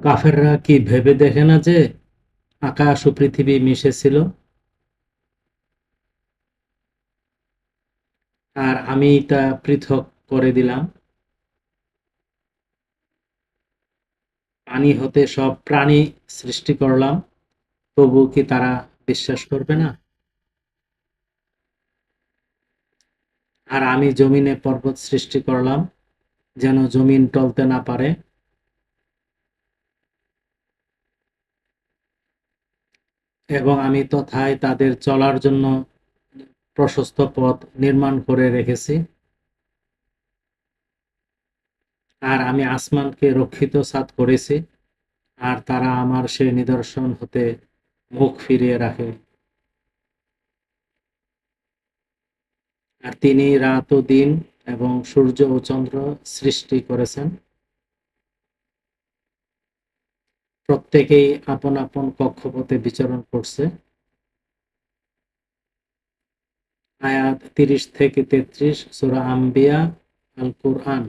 কাফেররা কি ভেবে দেখে না যে আকাশ ও পৃথিবী মিশেছিল, আর আমি তা পৃথক করে দিলাম। পানি হতে সব প্রাণী সৃষ্টি করলাম, তবু কি তারা বিশ্বাস করবে না? আর আমি জমিনে পর্বত সৃষ্টি করলাম, যেন জমিন টলতে না পারে, এবং আমি তথায় তাদের চলার জন্য প্রশস্ত পথ নির্মাণ করে রেখেছি। আর আমি আসমানকে রক্ষিত ছাদ করেছি, আর তারা আমার সেই নিদর্শন হতে মুখ ফিরিয়ে রাখে। আর তিনি রাত ও দিন এবং সূর্য ও চন্দ্র সৃষ্টি করেছেন। প্রত্যেকেই আপন আপন কক্ষপথে বিচরণ করছে। আয়াত ৩০ থেকে ৩৩, সূরা আম্বিয়া, আল কুরআন।